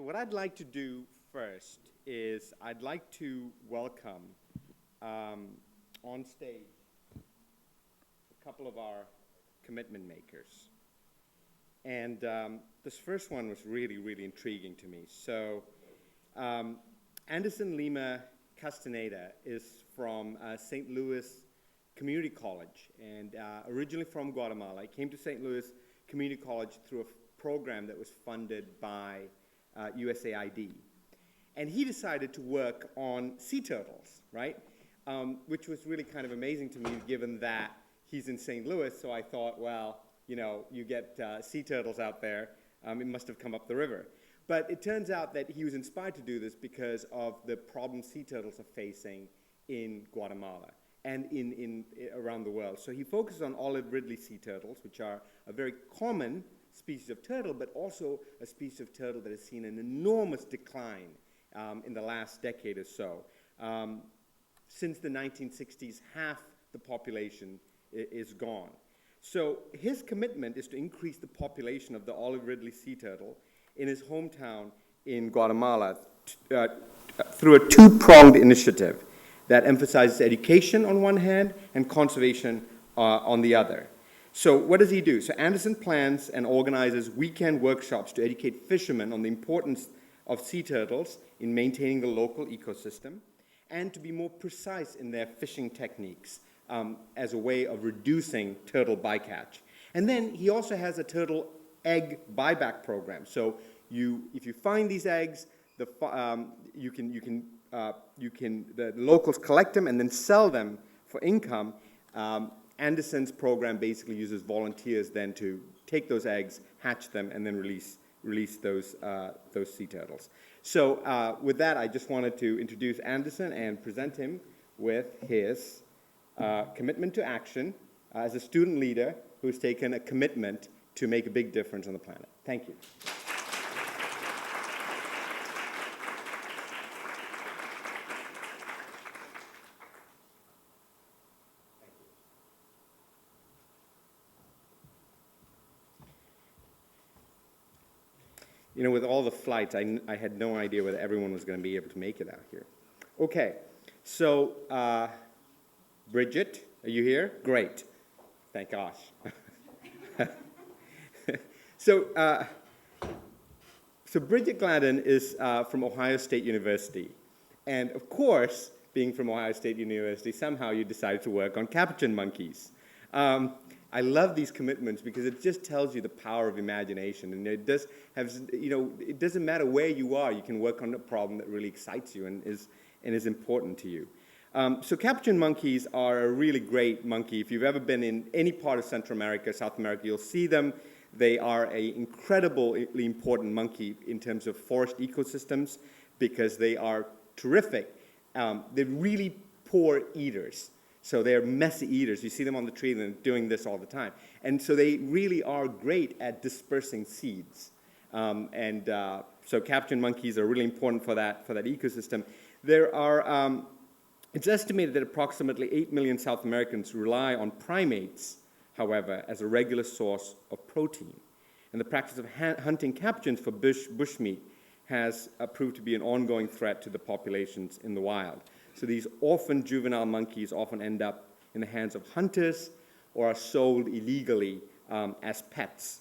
So what I'd like to do first is I'd like to welcome on stage a couple of our commitment makers. And this first one was really, really intriguing to me. So Anderson Lima Castaneda is from St. Louis Community College, and originally from Guatemala. He came to St. Louis Community College through a program that was funded by USAID. And he decided to work on sea turtles, right? Which was really kind of amazing to me, given that he's in St. Louis. So I thought, well, you know, you get sea turtles out there. It must have come up the river. But it turns out that he was inspired to do this because of the problem sea turtles are facing in Guatemala and around the world. So he focuses on olive ridley sea turtles, which are a very common species of turtle, but also a species of turtle that has seen an enormous decline in the last decade or so. Since the 1960s, half the population is gone. So his commitment is to increase the population of the olive ridley sea turtle in his hometown in Guatemala through a two-pronged initiative that emphasizes education on one hand and conservation on the other. So what does he do? So Anderson plans and organizes weekend workshops to educate fishermen on the importance of sea turtles in maintaining the local ecosystem and to be more precise in their fishing techniques as a way of reducing turtle bycatch. And then he also has a turtle egg buyback program. So if you find these eggs, the locals collect them and then sell them for income. Anderson's program basically uses volunteers then to take those eggs, hatch them, and then release those sea turtles. So with that, I just wanted to introduce Anderson and present him with his commitment to action as a student leader who's taken a commitment to make a big difference on the planet. Thank you. You know, with all the flights, I had no idea whether everyone was going to be able to make it out here. Okay, so Bridget, are you here? Great. Thank gosh. So Bridget Gladden is from Ohio State University. And of course, being from Ohio State University, somehow you decided to work on capuchin monkeys. I love these commitments because it just tells you the power of imagination. And it does have, you know, it doesn't matter where you are, you can work on a problem that really excites you and is important to you. So capuchin monkeys are a really great monkey. If you've ever been in any part of Central America, South America, you'll see them. They are an incredibly important monkey in terms of forest ecosystems because they are terrific. They're really poor eaters. So they're messy eaters. You see them on the tree and they're doing this all the time. And so they really are great at dispersing seeds. So capuchin monkeys are really important for that ecosystem. There are, it's estimated that approximately 8 million South Americans rely on primates, however, as a regular source of protein. And the practice of hunting capuchins for bushmeat has proved to be an ongoing threat to the populations in the wild. So these orphan juvenile monkeys often end up in the hands of hunters or are sold illegally as pets.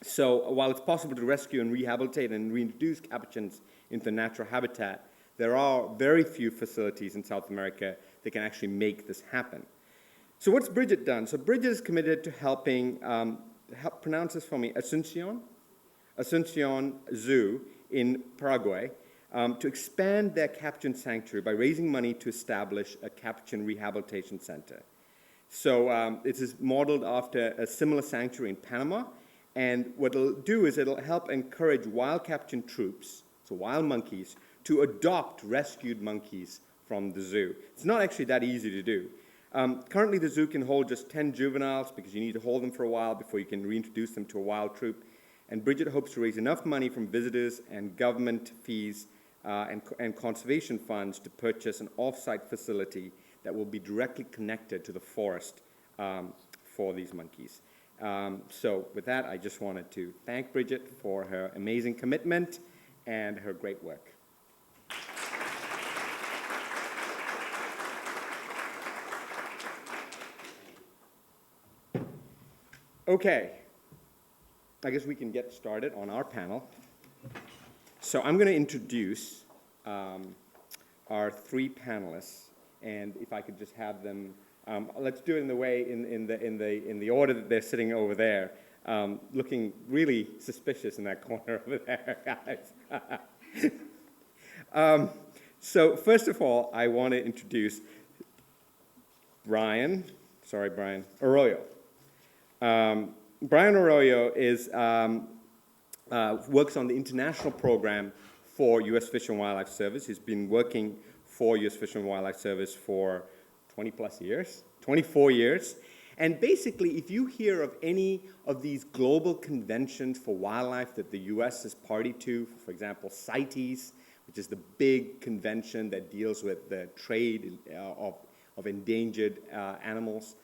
So while it's possible to rescue and rehabilitate and reintroduce capuchins into natural habitat, there are very few facilities in South America that can actually make this happen. So what's Bridget done? So Bridget is committed to helping, pronounce this for me, Asuncion Zoo in Paraguay, to expand their capuchin sanctuary by raising money to establish a capuchin rehabilitation center. So it is modeled after a similar sanctuary in Panama, and what it'll do is it'll help encourage wild capuchin troops, so wild monkeys, to adopt rescued monkeys from the zoo. It's not actually that easy to do. Currently, the zoo can hold just 10 juveniles because you need to hold them for a while before you can reintroduce them to a wild troop. And Bridget hopes to raise enough money from visitors and government fees and conservation funds to purchase an off-site facility that will be directly connected to the forest for these monkeys. So with that, I just wanted to thank Bridget for her amazing commitment and her great work. Okay, I guess we can get started on our panel. So I'm going to introduce our three panelists, and if I could just have them, let's do it in the way in the order that they're sitting over there, looking really suspicious in that corner over there, guys. So first of all, I want to introduce Brian Arroyo. Brian Arroyo works on the international program for U.S. Fish and Wildlife Service. He's been working for U.S. Fish and Wildlife Service for 20-plus years, 24 years. And basically, if you hear of any of these global conventions for wildlife that the U.S. is party to, for example, CITES, which is the big convention that deals with the trade of endangered animals,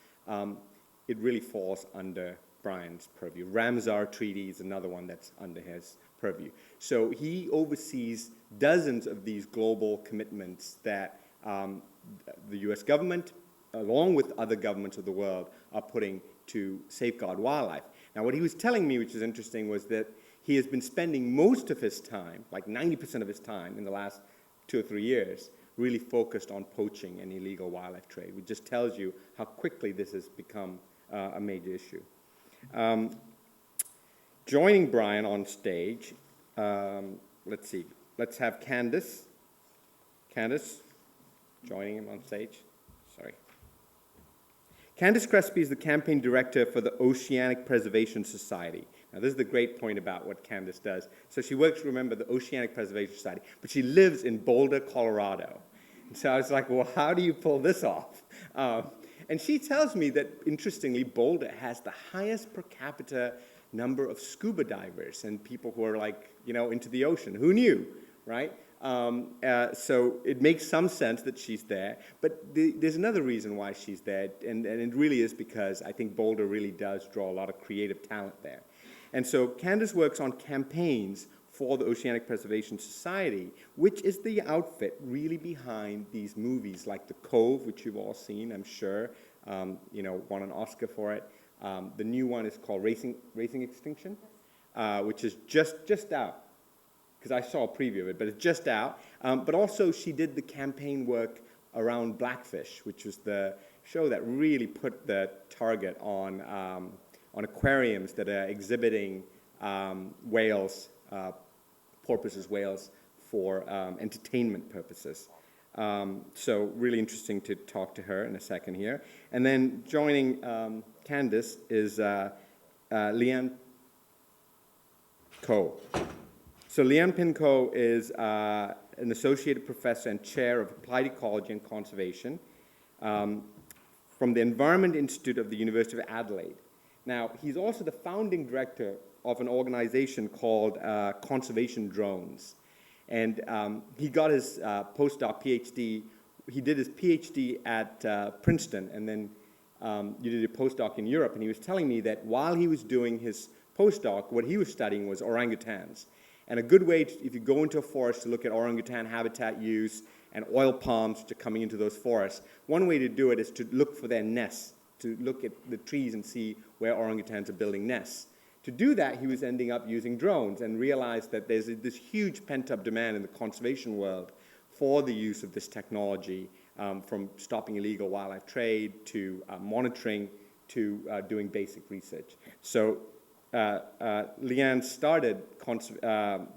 it really falls under Brian's purview. Ramsar Treaty is another one that's under his purview. So he oversees dozens of these global commitments that the U.S. government, along with other governments of the world, are putting to safeguard wildlife. Now, what he was telling me, which is interesting, was that he has been spending most of his time, like 90% of his time in the last 2 or 3 years, really focused on poaching and illegal wildlife trade, which just tells you how quickly this has become a major issue. Joining Brian on stage, let's see, let's have Candace. Candace, joining him on stage. Sorry. Candace Crespi is the campaign director for the Oceanic Preservation Society. Now, this is the great point about what Candace does. So she works, remember, the Oceanic Preservation Society, but she lives in Boulder, Colorado. And so I was like, well, how do you pull this off? And she tells me that, interestingly, Boulder has the highest per capita number of scuba divers and people who are like, into the ocean. Who knew, right? So it makes some sense that she's there. But there's another reason why she's there, and it really is because I think Boulder really does draw a lot of creative talent there. And so Candace works on campaigns for the Oceanic Preservation Society, which is the outfit really behind these movies like The Cove, which you've all seen, I'm sure, won an Oscar for it. The new one is called Racing Extinction, which is just out, because I saw a preview of it, but it's just out. But also she did the campaign work around Blackfish, which was the show that really put the target on aquariums that are exhibiting whales, porpoises whales, for entertainment purposes. So really interesting to talk to her in a second here. And then joining Candace is Leann Coe. So Leann Pincoe is an associate professor and chair of applied ecology and conservation from the Environment Institute of the University of Adelaide. Now, he's also the founding director of an organization called Conservation Drones. And he got his postdoc PhD. He did his PhD at Princeton, and then you did a postdoc in Europe. And he was telling me that while he was doing his postdoc, what he was studying was orangutans. And a good way, if you go into a forest to look at orangutan habitat use and oil palms which are coming into those forests, one way to do it is to look for their nests, to look at the trees and see where orangutans are building nests. To do that, he was ending up using drones and realized that there's this huge pent-up demand in the conservation world for the use of this technology, from stopping illegal wildlife trade to monitoring to doing basic research. So Leann started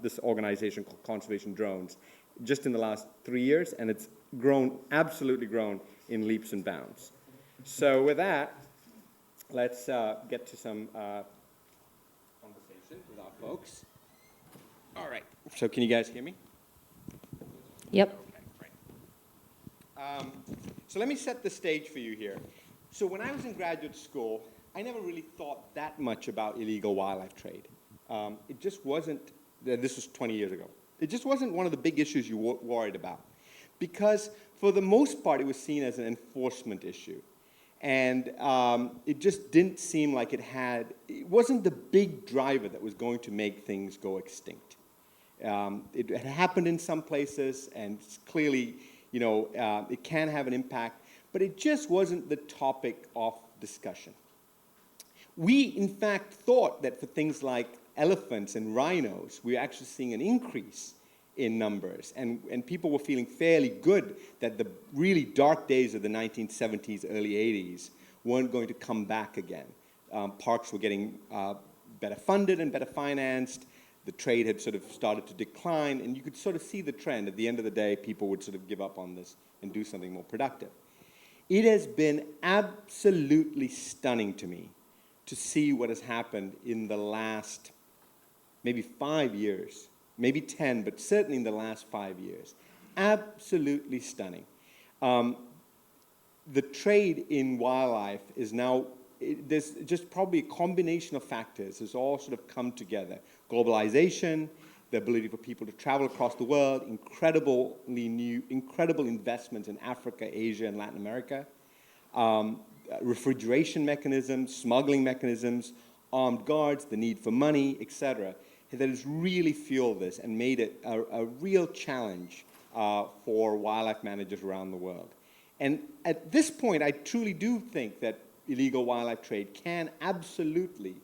this organization called Conservation Drones just in the last 3 years, and it's grown, absolutely grown, in leaps and bounds. So with that, let's get to some conversation with our folks. All right. So can you guys hear me? Yep. Okay, great. So let me set the stage for you here. So when I was in graduate school, I never really thought that much about illegal wildlife trade. It just wasn't, this was 20 years ago, it just wasn't one of the big issues you worried about. Because for the most part, it was seen as an enforcement issue. And it just didn't seem like it wasn't the big driver that was going to make things go extinct. It had happened in some places, and it's clearly, it can have an impact, but it just wasn't the topic of discussion. We, in fact, thought that for things like elephants and rhinos, we're actually seeing an increase in numbers, and people were feeling fairly good that the really dark days of the 1970s, early 80s weren't going to come back again. Parks were getting better funded and better financed. The trade had sort of started to decline, and you could sort of see the trend. At the end of the day, people would sort of give up on this and do something more productive. It has been absolutely stunning to me to see what has happened in the last maybe 5 years, maybe 10, but certainly in the last 5 years. Absolutely stunning. The trade in wildlife is now, there's just probably a combination of factors has all sort of come together. Globalization, the ability for people to travel across the world, incredible investments in Africa, Asia, and Latin America, refrigeration mechanisms, smuggling mechanisms, armed guards, the need for money, etc., that has really fueled this and made it a real challenge for wildlife managers around the world. And at this point, I truly do think that illegal wildlife trade can absolutely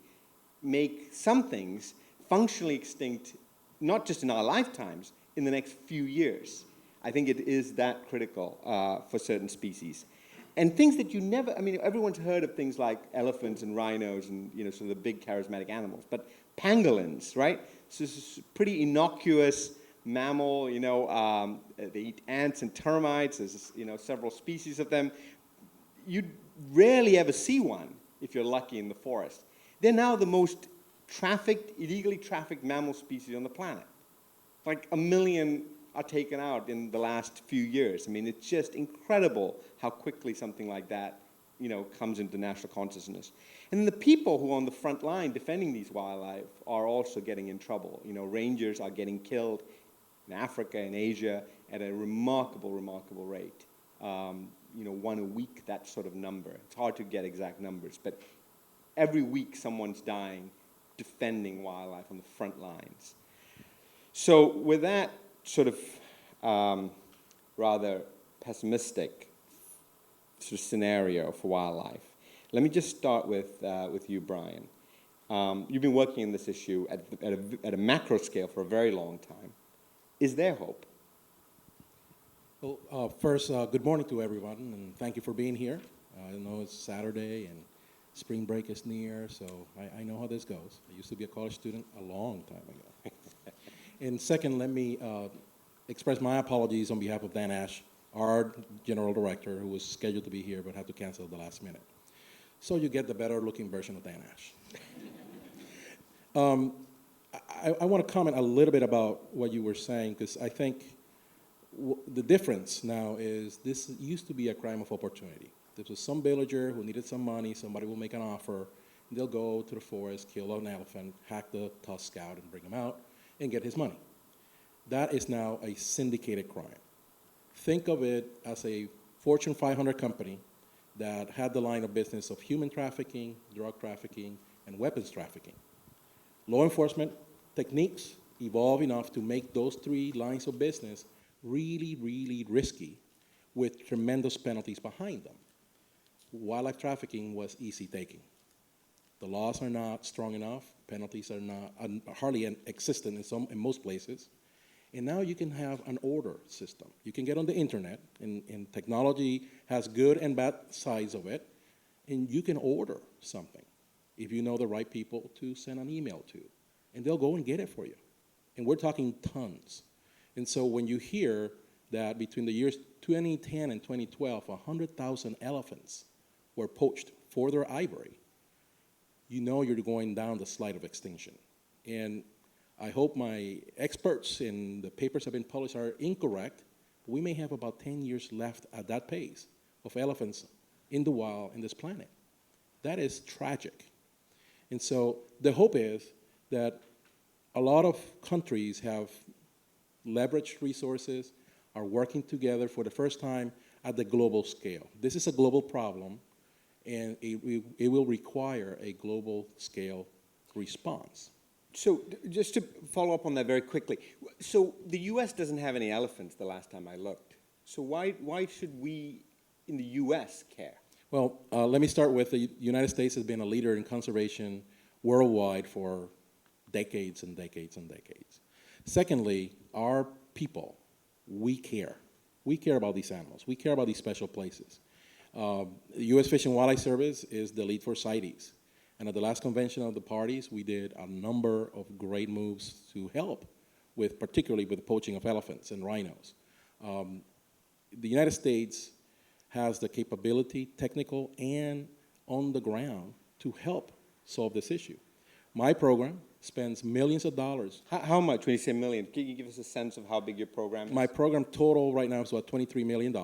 make some things functionally extinct, not just in our lifetimes, in the next few years. I think it is that critical for certain species. And things that you never, everyone's heard of things like elephants and rhinos and, sort of the big charismatic animals, but pangolins, right? So this is a pretty innocuous mammal, they eat ants and termites, there's, several species of them. You rarely ever see one, if you're lucky, in the forest. They're now the most illegally trafficked mammal species on the planet. Like 1 million are taken out in the last few years. It's just incredible how quickly something like that, comes into national consciousness. And then the people who are on the front line defending these wildlife are also getting in trouble. Rangers are getting killed in Africa and Asia at a remarkable, remarkable rate. One a week, that sort of number. It's hard to get exact numbers, but every week someone's dying defending wildlife on the front lines. So with that sort of rather pessimistic sort of scenario for wildlife, let me just start with you, Brian. You've been working on this issue at a macro scale for a very long time. Is there hope? Well, first, good morning to everyone, and thank you for being here. I know it's Saturday, and spring break is near, so I know how this goes. I used to be a college student a long time ago. And second, let me express my apologies on behalf of Dan Ashe, our general director, who was scheduled to be here but had to cancel at the last minute. So you get the better-looking version of Dan Ashe. I want to comment a little bit about what you were saying, because I think the difference now is this used to be a crime of opportunity. There was some villager who needed some money, somebody will make an offer, they'll go to the forest, kill an elephant, hack the tusk out and bring him out, and get his money. That is now a syndicated crime. Think of it as a Fortune 500 company that had the line of business of human trafficking, drug trafficking, and weapons trafficking. Law enforcement techniques evolve enough to make those three lines of business really, really risky with tremendous penalties behind them. Wildlife trafficking was easy taking. The laws are not strong enough, penalties are hardly existent in most places, and now you can have an order system. You can get on the internet, and technology has good and bad sides of it, and you can order something if you know the right people to send an email to, and they'll go and get it for you. And we're talking tons. And so when you hear that between the years 2010 and 2012, 100,000 elephants were poached for their ivory, you know you're going down the slide of extinction. And I hope my experts in the papers that have been published are incorrect. We may have about 10 years left at that pace of elephants in the wild in this planet. That is tragic. And so the hope is that a lot of countries have leveraged resources, are working together for the first time at the global scale. This is a global problem, and it will require a global scale response. So just to follow up on that very quickly, so the U.S. doesn't have any elephants the last time I looked. So why should we in the U.S. care? Well, let me start with the United States has been a leader in conservation worldwide for decades and decades and decades. Secondly, our people, we care. We care about these animals. We care about these special places. The U.S. Fish and Wildlife Service is the lead for CITES. And at the last convention of the parties, we did a number of great moves to help with, particularly with the poaching of elephants and rhinos. The United States has the capability, technical and on the ground, to help solve this issue. My program spends millions of dollars. How much when you say million? Can you give us a sense of how big your program is? My program total right now is about $23 million.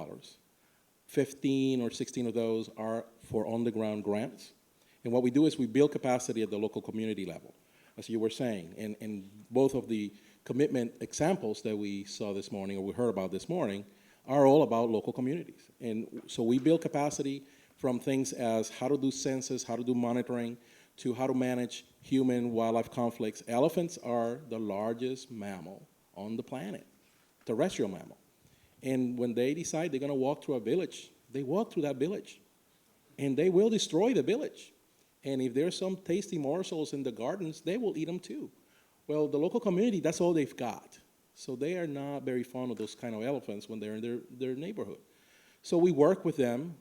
15 or 16 of those are for on-the-ground grants. And what we do is we build capacity at the local community level, as you were saying. And both of the commitment examples that we saw this morning, or we heard about this morning, are all about local communities. And so we build capacity from things as how to do census, how to do monitoring, to how to manage human-wildlife conflicts. Elephants are the largest mammal on the planet, terrestrial mammal. And when they decide they're going to walk through a village, they walk through that village. And they will destroy the village. And if there's some tasty morsels in the gardens, they will eat them too. Well, the local community, that's all they've got. So they are not very fond of those kind of elephants when they're in their neighborhood. So we work with them,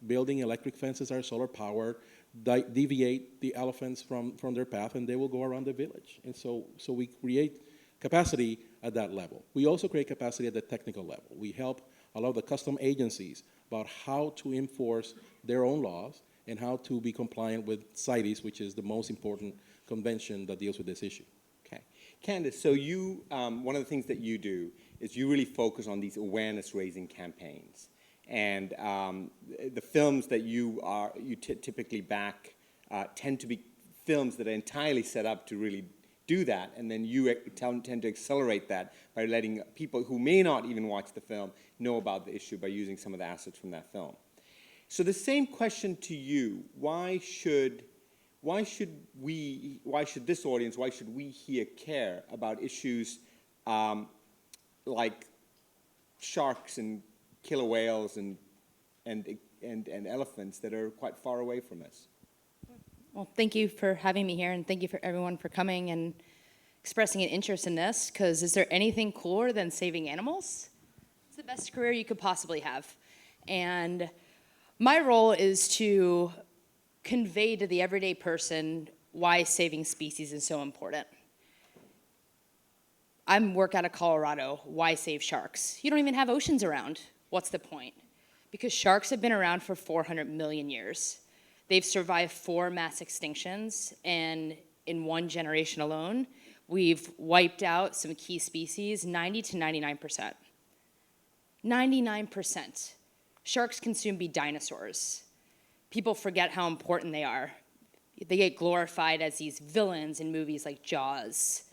building electric fences that are solar powered, deviate the elephants from their path, and they will go around the village. And so we create capacity at that level. We also create capacity at the technical level. We help a lot of the custom agencies about how to enforce their own laws and how to be compliant with CITES, which is the most important convention that deals with this issue. Okay. Candace, so you, one of the things that you do is you really focus on these awareness-raising campaigns. And the films that you typically back tend to be films that are entirely set up to really do that, and then you tend to accelerate that by letting people who may not even watch the film know about the issue by using some of the assets from that film. So the same question to you: why should this audience, why should we here care about issues like sharks and killer whales and elephants that are quite far away from us? Well, thank you for having me here, and thank you for everyone for coming and expressing an interest in this, because is there anything cooler than saving animals? It's the best career you could possibly have. And my role is to convey to the everyday person why saving species is so important. I work out of Colorado. Why save sharks? You don't even have oceans around. What's the point? Because sharks have been around for 400 million years. They've survived 4 mass extinctions, and in 1 generation alone, we've wiped out some key species, 90 to 99%. 99%. Sharks can soon be dinosaurs. People forget how important they are. They get glorified as these villains in movies like Jaws.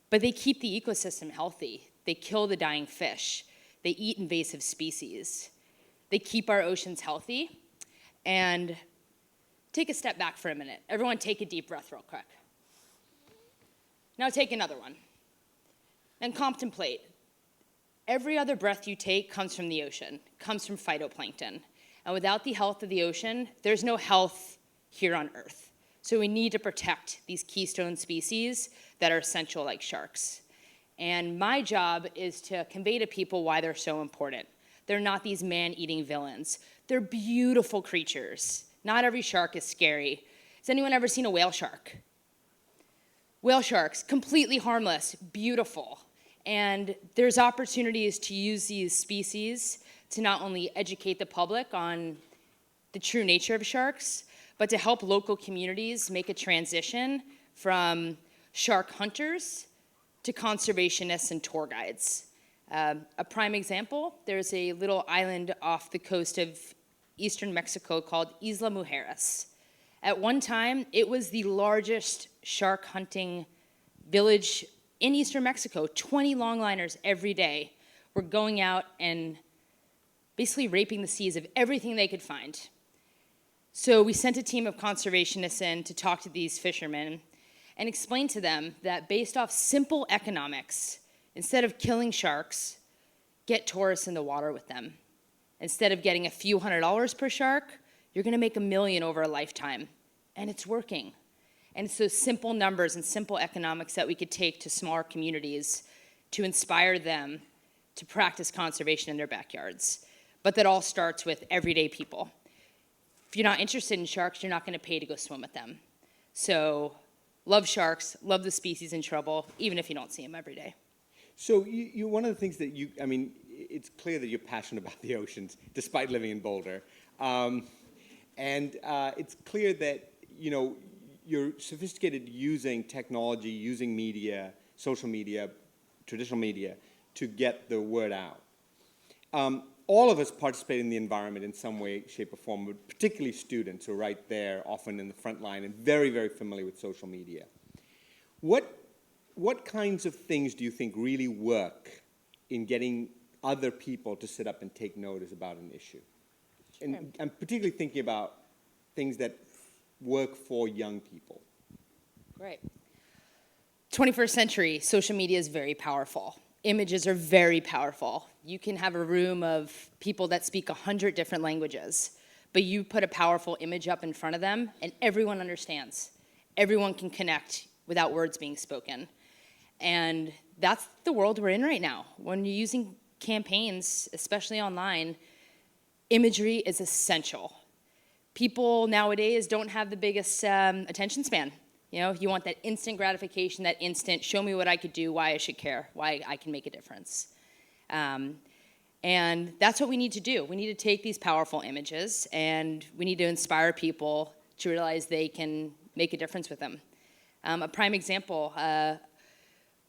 But they keep the ecosystem healthy. They kill the dying fish. They eat invasive species. They keep our oceans healthy. And take a step back for a minute. Everyone take a deep breath real quick. Now take another one. And contemplate. Every other breath you take comes from the ocean, comes from phytoplankton. And without the health of the ocean, there's no health here on Earth. So we need to protect these keystone species that are essential, like sharks. And my job is to convey to people why they're so important. They're not these man-eating villains. They're beautiful creatures. Not every shark is scary. Has anyone ever seen a whale shark? Whale sharks, completely harmless, beautiful. And there's opportunities to use these species to not only educate the public on the true nature of sharks, but to help local communities make a transition from shark hunters to conservationists and tour guides. A prime example, there's a little island off the coast of eastern Mexico called Isla Mujeres. At one time, it was the largest shark hunting village in eastern Mexico. 20 longliners every day were going out and basically raping the seas of everything they could find. So we sent a team of conservationists in to talk to these fishermen, and explain to them that based off simple economics, instead of killing sharks, get tourists in the water with them. Instead of getting a few $100s per shark, you're gonna make $1 million over a lifetime, and it's working. And it's those simple numbers and simple economics that we could take to smaller communities to inspire them to practice conservation in their backyards. But that all starts with everyday people. If you're not interested in sharks, you're not gonna pay to go swim with them. So love sharks, love the species in trouble, even if you don't see them every day. So one of the things that I mean, it's clear that you're passionate about the oceans, despite living in Boulder. It's clear that, you're sophisticated using technology, using media, social media, traditional media, to get the word out. All of us participate in the environment in some way, shape, or form, but particularly students who are right there, often in the front line, and very, very familiar with social media. What kinds of things do you think really work in getting other people to sit up and take notice about an issue? And I'm particularly thinking about things that work for young people. Great. 21st century, social media is very powerful. Images are very powerful. You can have a room of people that speak 100 different languages, but you put a powerful image up in front of them, and everyone understands. Everyone can connect without words being spoken. And that's the world we're in right now. When you're using campaigns, especially online, imagery is essential. People nowadays don't have the biggest attention span. You want that instant gratification, that instant, show me what I could do, why I should care, why I can make a difference. And that's what we need to do. We need to take these powerful images and we need to inspire people to realize they can make a difference with them. A prime example,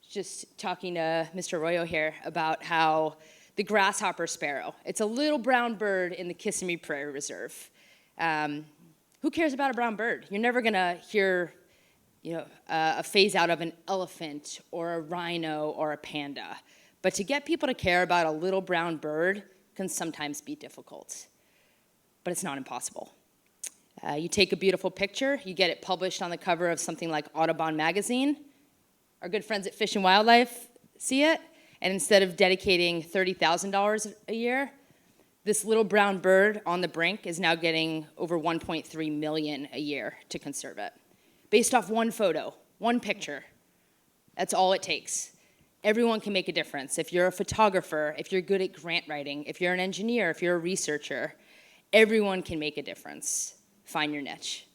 just talking to Mr. Arroyo here about how the grasshopper sparrow, it's a little brown bird in the Kissimmee Prairie Reserve. Who cares about a brown bird? You're never gonna hear a phase out of an elephant or a rhino or a panda. But to get people to care about a little brown bird can sometimes be difficult, but it's not impossible. You take a beautiful picture, you get it published on the cover of something like Audubon magazine. Our good friends at Fish and Wildlife see it, and instead of dedicating $30,000 a year, this little brown bird on the brink is now getting over $1.3 million a year to conserve it. Based off one photo, one picture. That's all it takes. Everyone can make a difference. If you're a photographer, if you're good at grant writing, if you're an engineer, if you're a researcher, everyone can make a difference. Find your niche.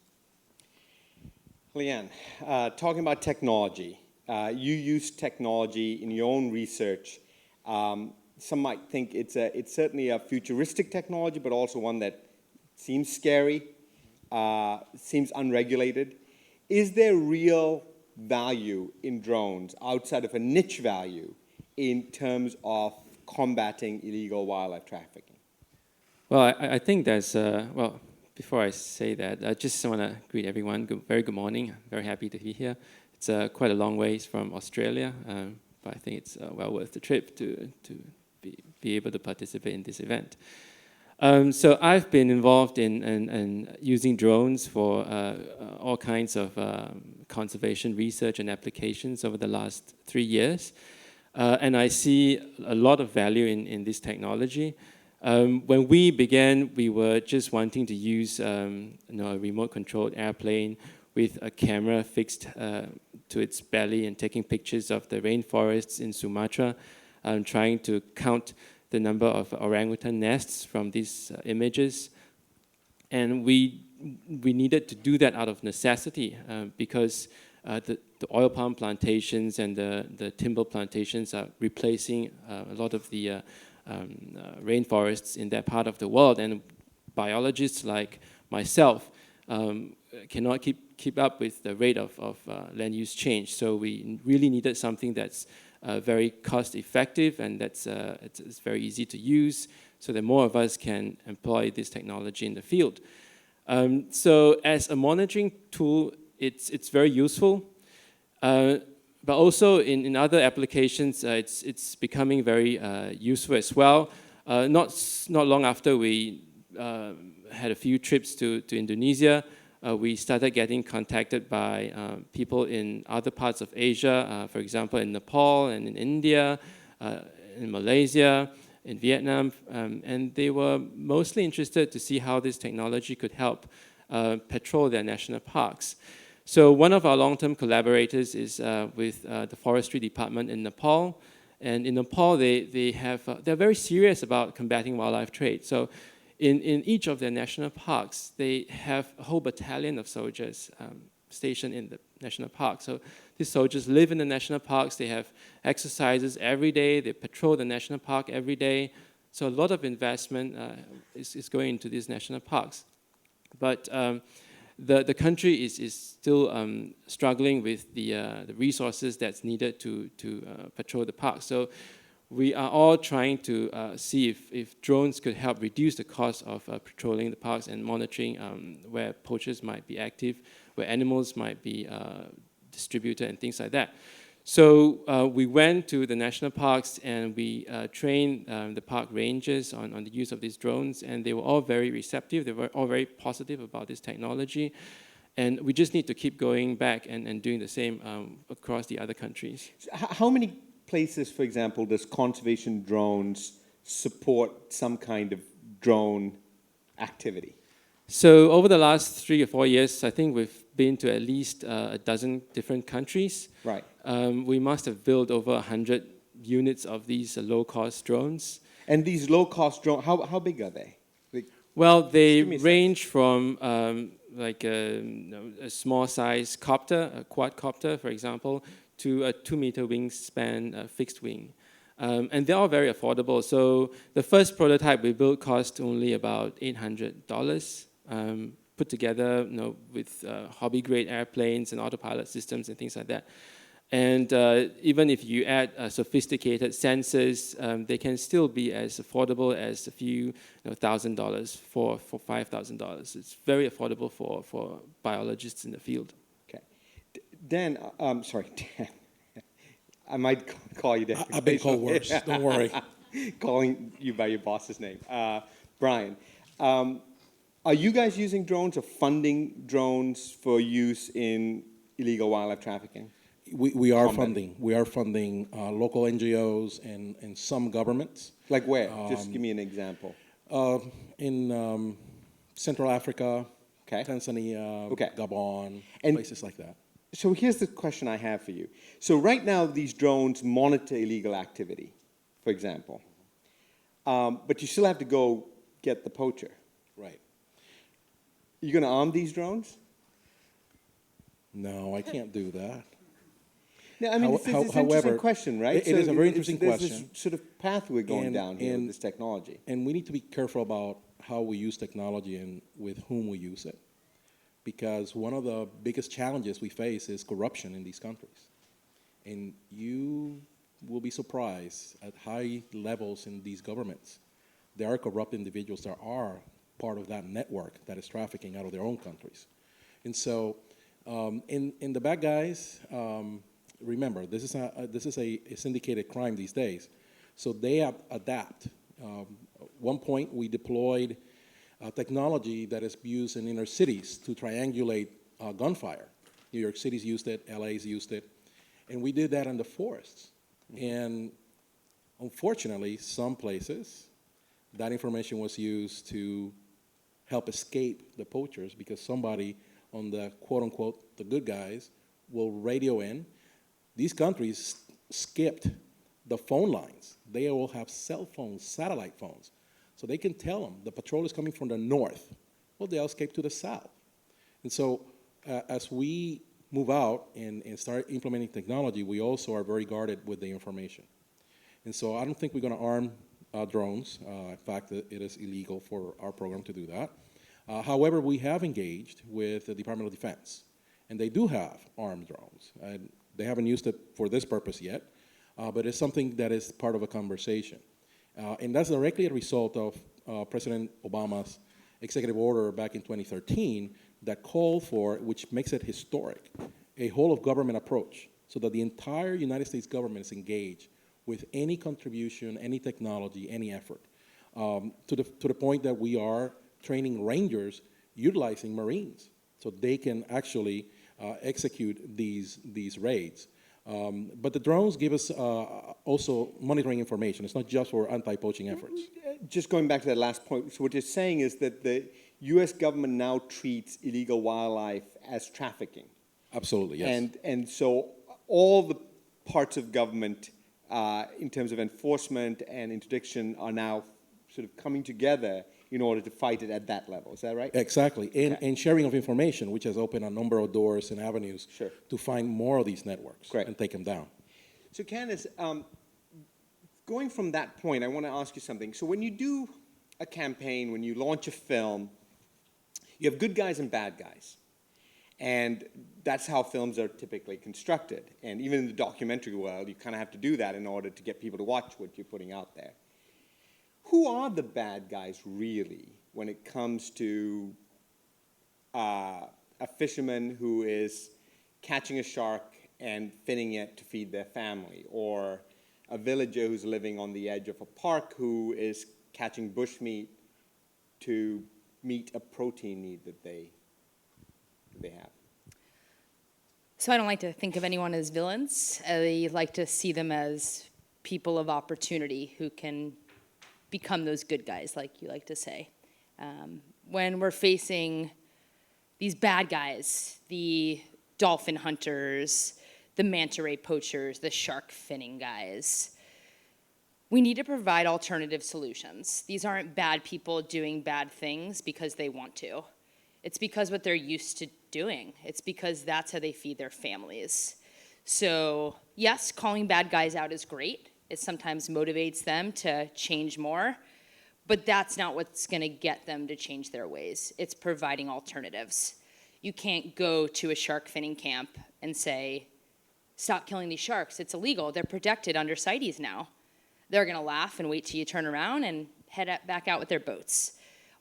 Leann, talking about technology, you use technology in your own research. Some might think it's certainly a futuristic technology, but also one that seems scary, seems unregulated. Is there real value in drones outside of a niche value in terms of combating illegal wildlife trafficking? Well, I think there's, before I say that, I just want to greet everyone. Very good morning. I'm very happy to be here. It's quite a long ways from Australia, but I think it's well worth the trip to be able to participate in this event. So I've been involved in using drones for all kinds of conservation research and applications over the last 3 years. And I see a lot of value in this technology. When we began, we were just wanting to use a remote-controlled airplane with a camera fixed to its belly and taking pictures of the rainforests in Sumatra, trying to count the number of orangutan nests from these images. And we needed to do that out of necessity because the oil palm plantations and the timber plantations are replacing a lot of the rainforests in that part of the world. And biologists like myself cannot keep up with the rate of land use change. So we really needed something that's very cost effective and that's it's very easy to use so that more of us can employ this technology in the field. So as a monitoring tool, it's very useful, but also in other applications, it's becoming very useful as well. Not long after we had a few trips to Indonesia, we started getting contacted by people in other parts of Asia, for example, in Nepal and in India, in Malaysia, in Vietnam, and they were mostly interested to see how this technology could help patrol their national parks. So one of our long-term collaborators is with the Forestry Department in Nepal. And in Nepal, they're very serious about combating wildlife trade. So in each of their national parks, they have a whole battalion of soldiers stationed in the national park. So these soldiers live in the national parks. They have exercises every day. They patrol the national park every day. So a lot of investment is going into these national parks. But the country is still struggling with the resources that's needed to patrol the park. So we are all trying to see if drones could help reduce the cost of patrolling the parks and monitoring where poachers might be active, where animals might be distributed and things like that. So we went to the national parks and we trained the park rangers on the use of these drones, and they were all very receptive. They were all very positive about this technology. And we just need to keep going back and doing the same across the other countries. How many places, for example, does conservation drones support some kind of drone activity? So over the last 3 or 4 years, I think we've been to at least a dozen different countries. Right. We must have built over 100 units of these low-cost drones. And these low-cost drones, how big are they? Well, they give me a range from like a small size copter, a quadcopter, for example, to a 2-meter wingspan fixed wing. And they're all very affordable. So the first prototype we built cost only about $800, put together with hobby-grade airplanes and autopilot systems and things like that. And even if you add sophisticated sensors, they can still be as affordable as a few $1,000 for $5,000. It's very affordable for biologists in the field. Okay. Dan, sorry, Dan. I might call you Dan. I've been called worse, don't worry. Calling you by your boss's name. Brian, are you guys using drones or funding drones for use in illegal wildlife trafficking? We are funding. We are funding local NGOs and some governments. Like where? Just give me an example. In Central Africa, Okay. Tanzania, Okay. Gabon, And- places like that. So here's the question I have for you. So right now, these drones monitor illegal activity, for example. But you still have to go get the poacher. Right. You going to arm these drones? No, I can't do that. No, I mean, it's an interesting However, question, right? it is a very interesting there's question. this sort of path we're going And- down here with and- this technology. And we need to be careful about how we use technology and with whom we use it. Because one of the biggest challenges we face is corruption in these countries. And you will be surprised at high levels in these governments. There are corrupt individuals that are part of that network that is trafficking out of their own countries. And so, in the bad guys, remember, this is a syndicated crime these days. So they adapt. One point, we deployed technology that is used in inner cities to triangulate gunfire. New York City's used it, LA's used it, and we did that in the forests. And unfortunately, some places, that information was used to help escape the poachers because somebody on the quote-unquote, the good guys, will radio in. These countries skipped the phone lines. They all have cell phones, satellite phones. So they can tell them the patrol is coming from the north. Well, they'll escape to the south. And so as we move out and start implementing technology, we also are very guarded with the information. And so I don't think we're going to arm drones. In fact, it is illegal for our program to do that. However, we have engaged with the Department of Defense, and they do have armed drones. And they haven't used it for this purpose yet, but it's something that is part of a conversation. And that's directly a result of President Obama's executive order back in 2013 that called for, which makes it historic, a whole-of-government approach so that the entire United States government is engaged with any contribution, any technology, any effort, to the point that we are training rangers utilizing Marines so they can actually execute these raids. But the drones give us also monitoring information. It's not just for anti-poaching efforts. Just going back to that last point, so what you're saying is that the U.S. government now treats illegal wildlife as trafficking. Absolutely, yes. And so all the parts of government in terms of enforcement and interdiction are now sort of coming together in order to fight it at that level. Is that right? Exactly. And sharing of information, which has opened a number of doors and avenues to find more of these networks and take them down. So Candace, going from that point, I want to ask you something. So when you do a campaign, when you launch a film, you have good guys and bad guys. And that's how films are typically constructed. And even in the documentary world, you kind of have to do that in order to get people to watch what you're putting out there. Who are the bad guys really when it comes to a fisherman who is catching a shark and finning it to feed their family, or a villager who's living on the edge of a park who is catching bushmeat to meet a protein need that they have? So I don't like to think of anyone as villains. I like to see them as people of opportunity who can become those good guys, like you like to say. When we're facing these bad guys, the dolphin hunters, the manta ray poachers, the shark finning guys, we need to provide alternative solutions. These aren't bad people doing bad things because they want to. It's because what they're used to doing. It's because that's how they feed their families. So yes, calling bad guys out is great. It sometimes motivates them to change more, but that's not what's gonna get them to change their ways. It's providing alternatives. You can't go to a shark finning camp and say, stop killing these sharks, it's illegal, they're protected under CITES now. They're gonna laugh and wait till you turn around and head back out with their boats.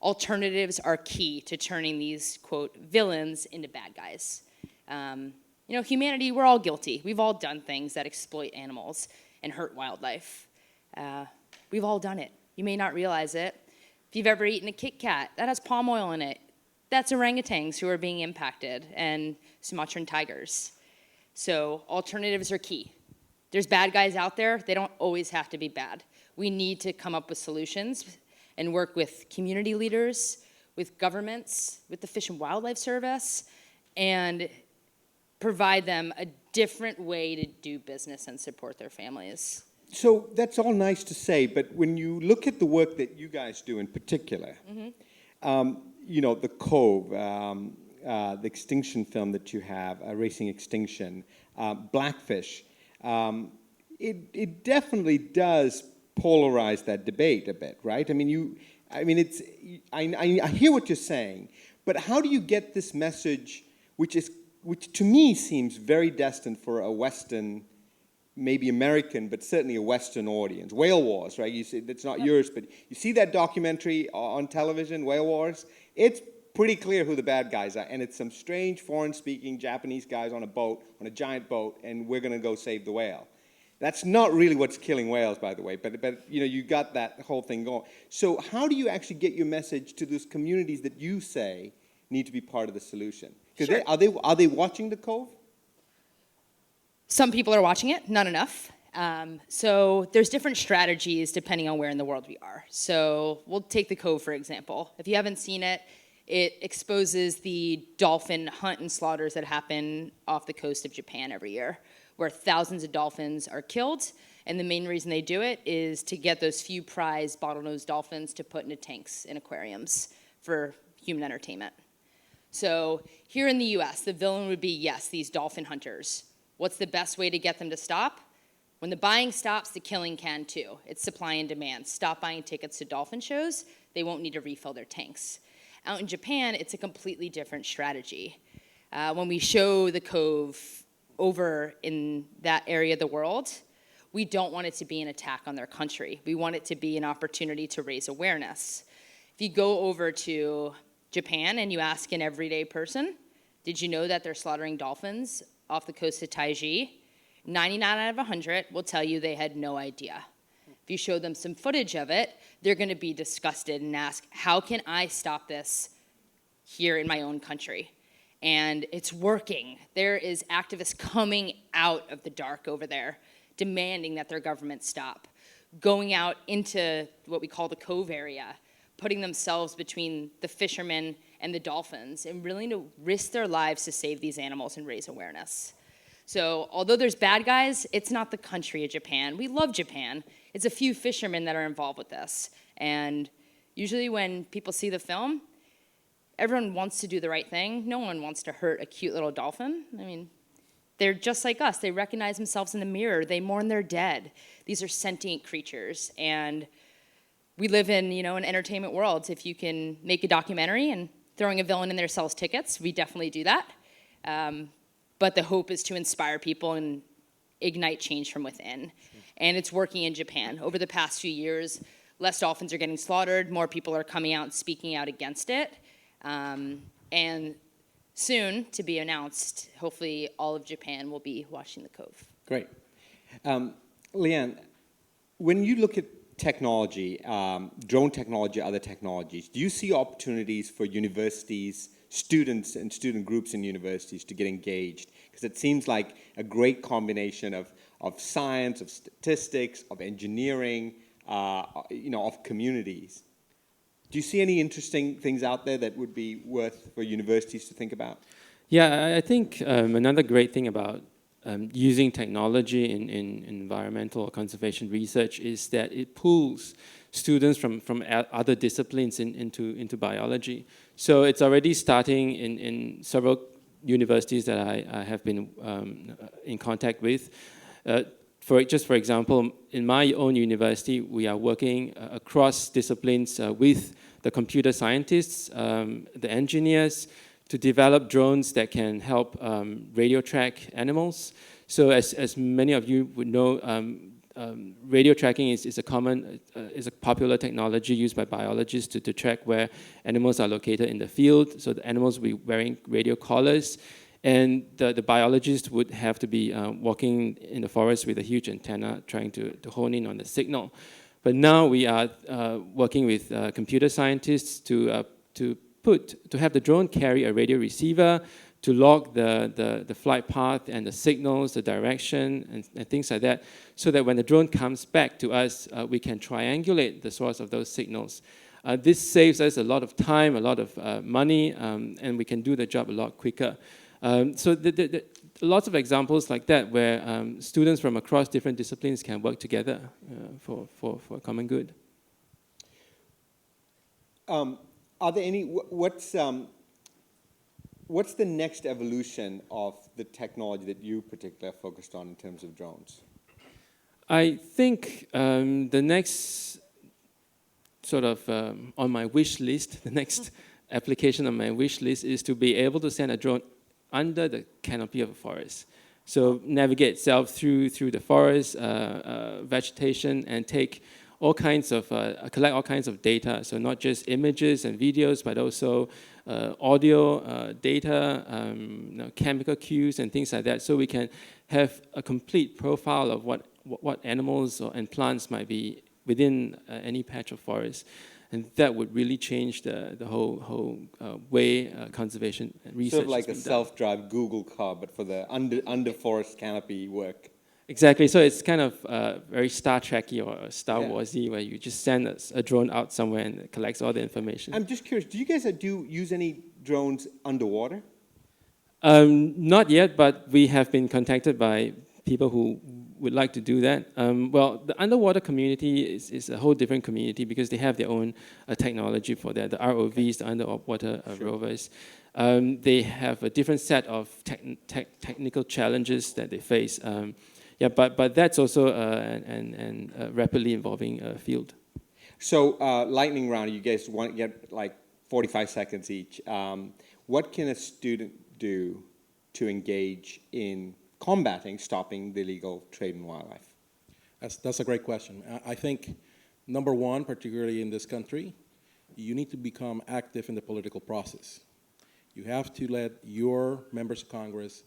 Alternatives are key to turning these, quote, villains into bad guys. You know, humanity, we're all guilty. We've all done things that exploit animals and hurt wildlife. We've all done it. You may not realize it. If you've ever eaten a Kit Kat, that has palm oil in it. That's orangutans who are being impacted, and Sumatran tigers. So alternatives are key. There's bad guys out there. They don't always have to be bad. We need to come up with solutions and work with community leaders, with governments, with the Fish and Wildlife Service, and provide them a different way to do business and support their families. So that's all nice to say, but when you look at the work that you guys do in particular, you know, the Cove, the extinction film that you have, Racing Extinction, Blackfish, it definitely does polarize that debate a bit, right? I mean, I hear what you're saying, but how do you get this message, which to me seems very destined for a Western, maybe American, but certainly a Western audience? Whale Wars, right? You see, it's not yours, but you see that documentary on television, Whale Wars? It's pretty clear who the bad guys are, and it's some strange foreign-speaking Japanese guys on a boat, on a giant boat, and we're going to go save the whale. That's not really what's killing whales, by the way, but you know, you got that whole thing going. So how do you actually get your message to those communities that you say need to be part of the solution? Because are they watching the Cove? Some people are watching it, not enough. So there's different strategies depending on where in the world we are. So we'll take the Cove, for example. If you haven't seen it, it exposes the dolphin hunt and slaughters that happen off the coast of Japan every year, where thousands of dolphins are killed, and the main reason they do it is to get those few prize bottlenose dolphins to put into tanks in aquariums for human entertainment. So here in the US, the villain would be, yes, these dolphin hunters. What's the best way to get them to stop? When the buying stops, the killing can too. It's supply and demand. Stop buying tickets to dolphin shows, they won't need to refill their tanks. Out in Japan, it's a completely different strategy. When we show the Cove over in that area of the world, we don't want it to be an attack on their country. We want it to be an opportunity to raise awareness. If you go over to Japan and you ask an everyday person, did you know that they're slaughtering dolphins off the coast of Taiji? 99 out of 100 will tell you they had no idea. If you show them some footage of it, they're going to be disgusted and ask, how can I stop this here in my own country? And it's working. There is activists coming out of the dark over there, demanding that their government stop, going out into what we call the cove area, putting themselves between the fishermen and the dolphins, and willing to risk their lives to save these animals and raise awareness. So although there's bad guys, it's not the country of Japan. We love Japan. It's a few fishermen that are involved with this. And usually when people see the film, everyone wants to do the right thing. No one wants to hurt a cute little dolphin. I mean, they're just like us. They recognize themselves in the mirror. They mourn their dead. These are sentient creatures. And we live in, an entertainment world. If you can make a documentary and throwing a villain in there sells tickets, we definitely do that. But the hope is to inspire people and ignite change from within. And it's working in Japan. Over the past few years, less dolphins are getting slaughtered. More people are coming out and speaking out against it. And soon to be announced, hopefully all of Japan will be watching the cove. Great. Leann, when you look at technology, drone technology, other technologies, do you see opportunities for universities, students and student groups in universities to get engaged? Because it seems like a great combination of science, of statistics, of engineering, of communities. Do you see any interesting things out there that would be worth for universities to think about? Yeah, I think another great thing about using technology in environmental or conservation research is that it pulls students from other disciplines into biology. So it's already starting in several universities that I have been in contact with. For example, in my own university, we are working across disciplines with the computer scientists, the engineers, to develop drones that can help radio track animals. So as many of you would know, radio tracking is a popular technology used by biologists to track where animals are located in the field. So the animals will be wearing radio collars, and the biologist would have to be walking in the forest with a huge antenna trying to hone in on the signal. But now we are working with computer scientists to have the drone carry a radio receiver to log the flight path and the signals, the direction, and things like that, so that when the drone comes back to us, we can triangulate the source of those signals. This saves us a lot of time, a lot of money, and we can do the job a lot quicker. So lots of examples like that where students from across different disciplines can work together for a common good. Are there any, what's the next evolution of the technology that you particularly are focused on in terms of drones? I think the next sort of on my wish list, the next application on my wish list is to be able to send a drone under the canopy of a forest. So navigate itself through the forest, vegetation, and take all kinds of, collect all kinds of data. So not just images and videos, but also audio data, chemical cues and things like that. So we can have a complete profile of what animals and plants might be within any patch of forest. And that would really change the whole way conservation and research. Sort of like a self-drive Google car, but for the under forest canopy work. Exactly. So it's kind of very Star Trek-y or Star Wars-y, where you just send a drone out somewhere and it collects all the information. I'm just curious, do you guys use any drones underwater? Not yet, but we have been contacted by people who would like to do that. Well, the underwater community is a whole different community because they have their own technology for that. The ROVs, the underwater rovers, they have a different set of technical challenges that they face. But that's also a rapidly evolving field. So lightning round, you guys want to get like 45 seconds each. What can a student do to engage in stopping the illegal trade in wildlife? That's a great question. I think, number one, particularly in this country, you need to become active in the political process. You have to let your members of Congress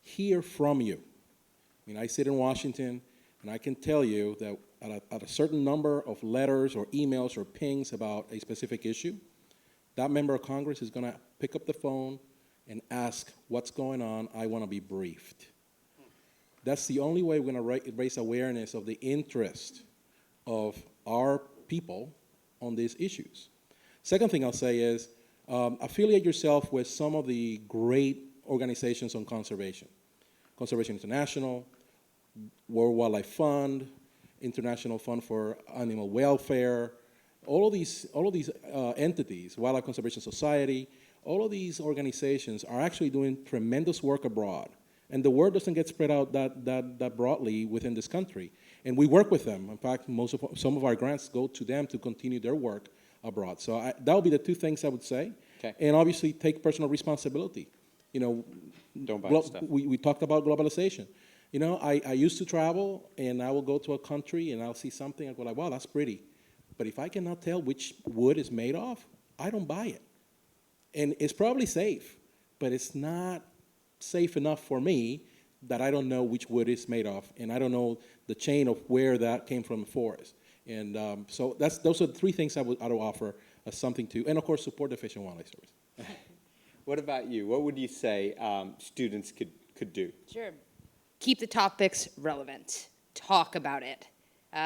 hear from you. I mean, I sit in Washington, and I can tell you that at a certain number of letters or emails or pings about a specific issue, that member of Congress is going to pick up the phone and ask what's going on. I want to be briefed. That's the only way we're going to raise awareness of the interest of our people on these issues. Second thing I'll say is affiliate yourself with some of the great organizations on conservation. Conservation International, World Wildlife Fund, International Fund for Animal Welfare, all of these entities, Wildlife Conservation Society, all of these organizations are actually doing tremendous work abroad. And the word doesn't get spread out that broadly within this country. And we work with them. In fact, some of our grants go to them to continue their work abroad. So that would be the two things I would say. Okay. And obviously take personal responsibility. You know, don't buy stuff. We talked about globalization. You know, I used to travel, and I will go to a country, and I'll see something, I go like, wow, that's pretty. But if I cannot tell which wood is made of, I don't buy it. And it's probably safe, but it's not safe enough for me that I don't know which wood it's made of, and I don't know the chain of where that came from the forest. And so those are the three things I would offer as something to, and of course, support the Fish and Wildlife Service. What about you? What would you say students could do? Sure. Keep the topics relevant. Talk about it.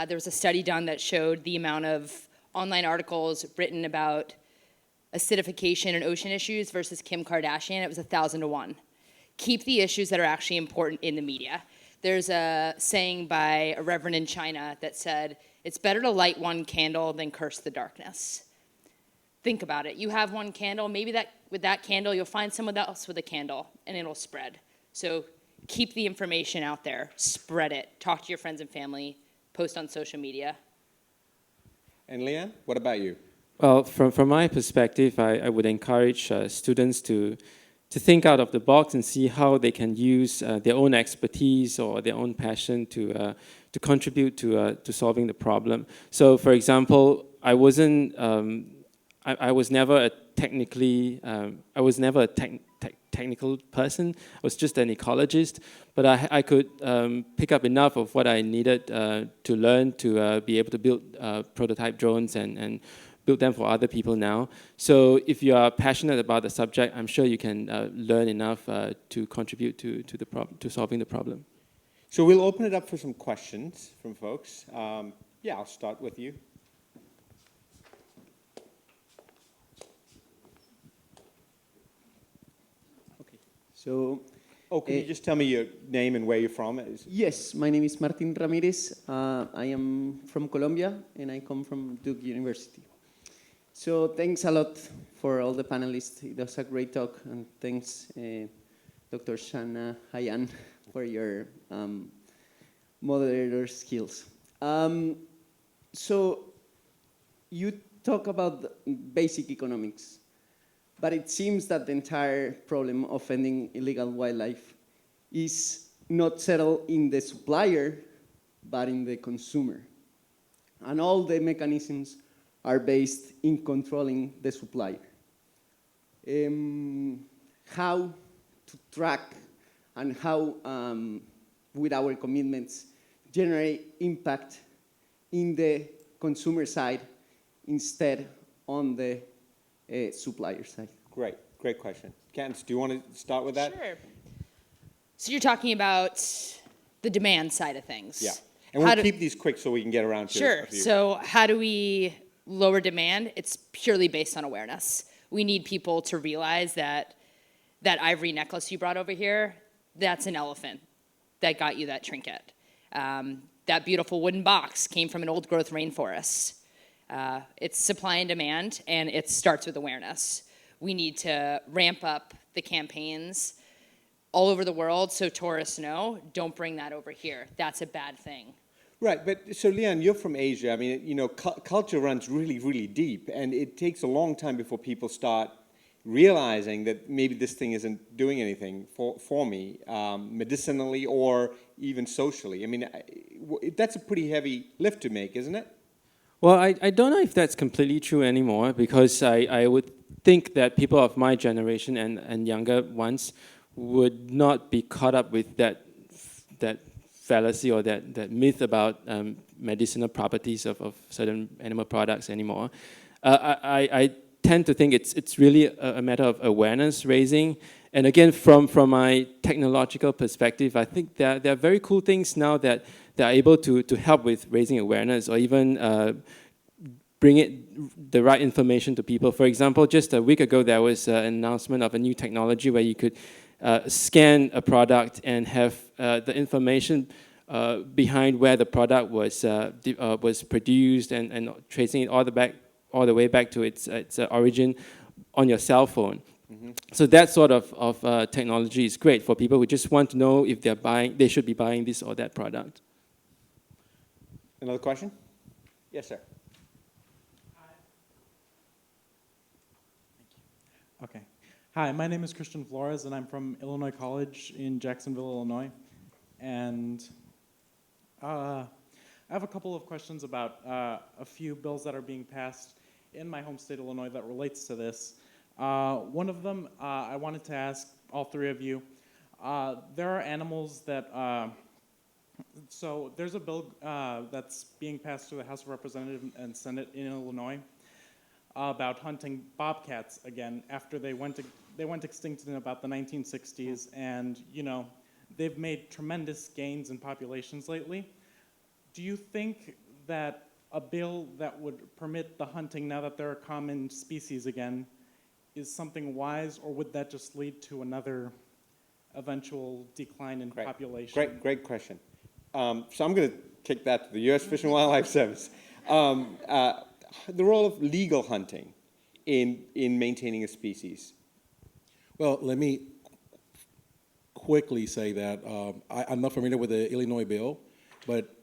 There was a study done that showed the amount of online articles written about acidification and ocean issues versus Kim Kardashian. It was 1,000 to 1. Keep the issues that are actually important in the media. There's a saying by a reverend in China that said, it's better to light one candle than curse the darkness. Think about it. You have one candle, maybe with that candle, you'll find someone else with a candle, and it'll spread. So keep the information out there, spread it, talk to your friends and family, post on social media. And Leann, what about you? Well, from my perspective, I would encourage students to think out of the box and see how they can use their own expertise or their own passion to contribute to solving the problem. So, for example, I was never a technical person. I was just an ecologist, but I could pick up enough of what I needed to learn to be able to build prototype drones and build them for other people now. So if you are passionate about the subject, I'm sure you can learn enough to contribute to solving the problem. So we'll open it up for some questions from folks. Yeah, I'll start with you. Okay. So, can you just tell me your name and where you're from? Yes, my name is Martin Ramirez. I am from Colombia, and I come from Duke University. So thanks a lot for all the panelists. It was a great talk, and thanks, Dr. Shanna Hayan, for your moderator skills. So you talk about basic economics, but it seems that the entire problem of ending illegal wildlife is not settled in the supplier, but in the consumer. And all the mechanisms are based in controlling the supplier. How to track and how, with our commitments, generate impact in the consumer side instead on the supplier side. Great question. Candace, do you want to start with that? Sure. So you're talking about the demand side of things. Yeah. And we'll keep these quick so we can get around to Sure. a few. So how do we lower demand? It's purely based on awareness. We need people to realize that that ivory necklace you brought over here, that's an elephant that got you that trinket. That beautiful wooden box came from an old growth rainforest. It's supply and demand, and it starts with awareness. We need to ramp up the campaigns all over the world so tourists know, don't bring that over here. That's a bad thing. Right, but so Leann, you're from Asia. I mean, you know, culture runs really, really deep, and it takes a long time before people start realizing that maybe this thing isn't doing anything for me, medicinally or even socially. I mean, that's a pretty heavy lift to make, isn't it? Well, I don't know if that's completely true anymore, because I would think that people of my generation and younger ones would not be caught up with that fallacy or that myth about medicinal properties of certain animal products anymore. I tend to think it's really a matter of awareness raising And again, from my technological perspective, I think there are very cool things now that are able to help with raising awareness or even bring the right information to people. For example, just a week ago, there was an announcement of a new technology where you could scan a product and have the information behind where the product was produced and tracing it all the way back to its origin on your cell phone. So that sort of technology is great for people who just want to know if they should be buying this or that product. Another question? Yes, sir. Okay. Hi, my name is Christian Flores, and I'm from Illinois College in Jacksonville, Illinois. And I have a couple of questions about a few bills that are being passed in my home state, Illinois, that relates to this. One of them, I wanted to ask all three of you. There are animals that, so there's a bill that's being passed through the House of Representatives and Senate in Illinois about hunting bobcats again after they went extinct in about the 1960s, and they've made tremendous gains in populations lately. Do you think that a bill that would permit the hunting now that they're a common species again is something wise, or would that just lead to another eventual decline in population? Great question. So I'm going to kick that to the U.S. Fish and Wildlife Service. The role of legal hunting in maintaining a species. Well, let me quickly say that I'm not familiar with the Illinois bill, but